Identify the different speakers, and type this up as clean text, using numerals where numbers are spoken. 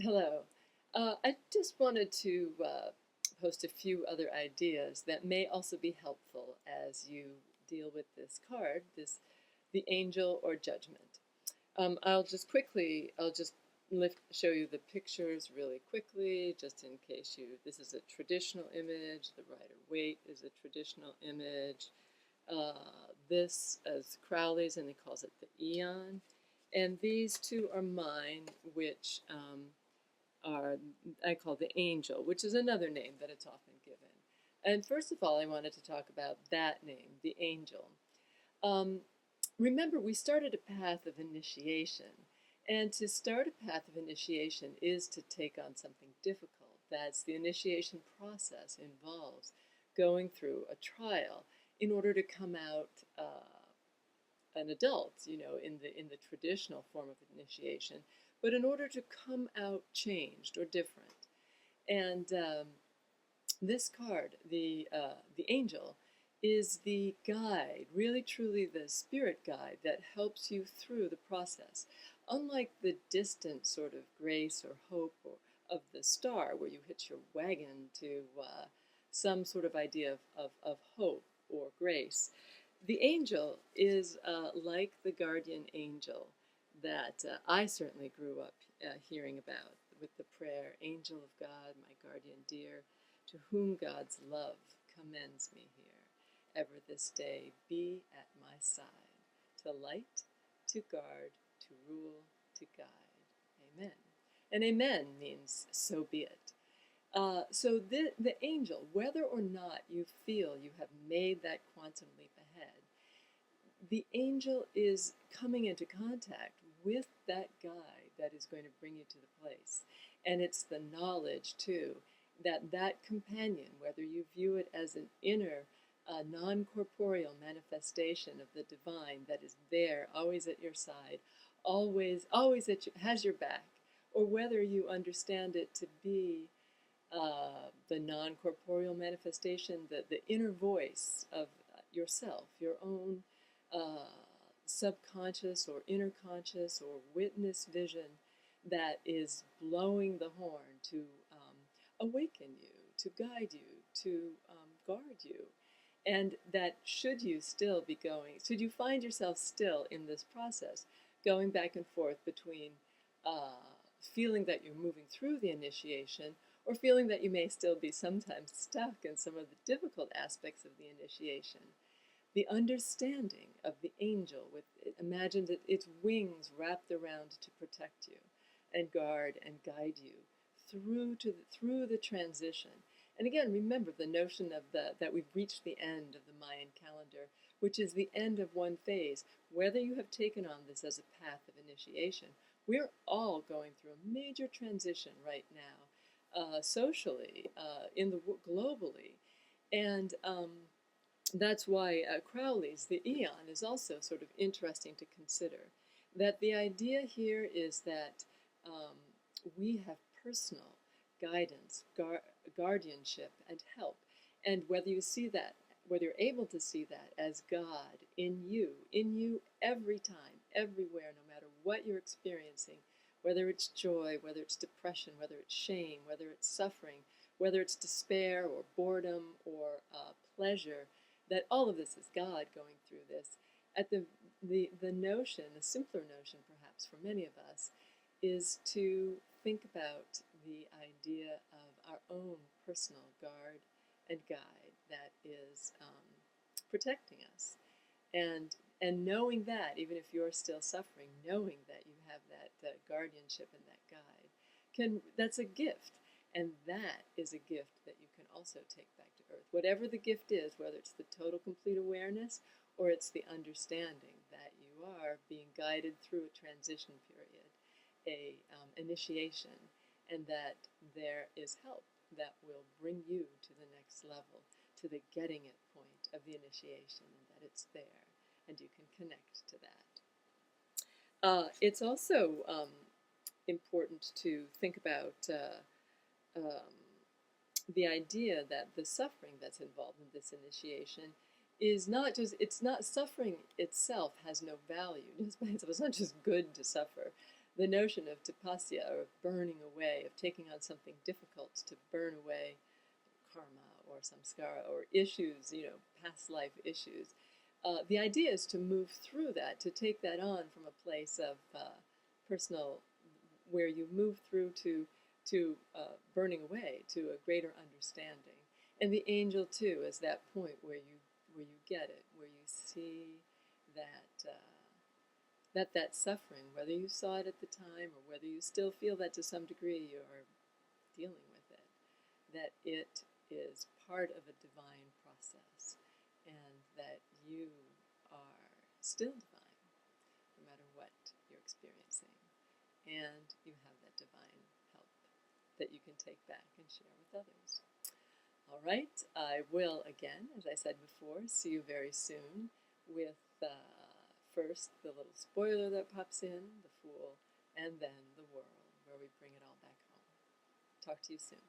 Speaker 1: Hello. I just wanted to post a few other ideas that may also be helpful as you deal with this card, the angel or judgment. I'll just show you the pictures really quickly, just in case this is a traditional image, the Rider-Waite is a traditional image. This is Crowley's, and he calls it the Eon. And these two are mine, which are I call the angel, which is another name that it's often given. And first of all, I wanted to talk about that name, the angel. Um, Remember, we started a path of initiation. And to start a path of initiation is to take on something difficult. That's the initiation process involves going through a trial in order to come out an adult, in the traditional form of initiation, but in order to come out changed or different. And this card, the angel, is the guide, really truly the spirit guide that helps you through the process. Unlike the distant sort of grace or hope of the star, where you hitch your wagon to some sort of idea of hope or grace, the angel is like the guardian angel that I certainly grew up hearing about with the prayer, Angel of God, my guardian dear, to whom God's love commends me here, ever this day be at my side, to light, to guard, to rule, to guide. Amen. And amen means so be it. So the angel, whether or not you feel you have made that quantum leap ahead, the angel is coming into contact with that guide that is going to bring you to the place. And it's the knowledge, too, that that companion, whether you view it as an inner, non-corporeal manifestation of the divine that is there, always at your side, always has your back, or whether you understand it to be the non-corporeal manifestation, the inner voice of yourself, your own subconscious or inner conscious or witness vision that is blowing the horn to awaken you, to guide you, to guard you. And that should you find yourself still in this process, going back and forth between feeling that you're moving through the initiation or feeling that you may still be sometimes stuck in some of the difficult aspects of the initiation. The understanding of the angel, imagine that its wings wrapped around to protect you and guard and guide you through the transition. And again, remember the notion of that we've reached the end of the Mayan calendar, which is the end of one phase. Whether you have taken on this as a path of initiation, we're all going through a major transition right now, socially, globally, and that's why Crowley's The Eon is also sort of interesting to consider. That the idea here is that we have personal guidance, guardianship, and help. And whether you're able to see that as God in you every time, everywhere, no matter what you're experiencing, whether it's joy, whether it's depression, whether it's shame, whether it's suffering, whether it's despair or boredom or pleasure, that all of this is God going through this. At the notion, the simpler notion perhaps for many of us, is to think about the idea of our own personal guard and guide that is protecting us. And knowing that, even if you're still suffering, knowing that you have that guardianship and that guide, that's a gift. And that is a gift that you can also take back to earth. Whatever the gift is, whether it's the total complete awareness or it's the understanding that you are being guided through a transition period, a initiation, and that there is help that will bring you to the next level, to the getting it point of the initiation, and that it's there, and you can connect to that. It's also important to think about the idea that the suffering that's involved in this initiation is suffering itself has no value. It's not just good to suffer. the notion of tapasya, or of burning away, of taking on something difficult to burn away karma or samskara or issues, past life issues. The idea is to move through that, to take that on from a place of personal, where you move through to burning away, to a greater understanding. And the angel too is that point where you get it, where you see that that suffering, whether you saw it at the time or whether you still feel that to some degree you're dealing with it, that it is part of a divine process, and that you are still divine, no matter what you're experiencing. And you have that divine help that you can take back and share with others. All right, I will, again, as I said before, see you very soon with first the little spoiler that pops in, the Fool, and then the World, where we bring it all back home. Talk to you soon.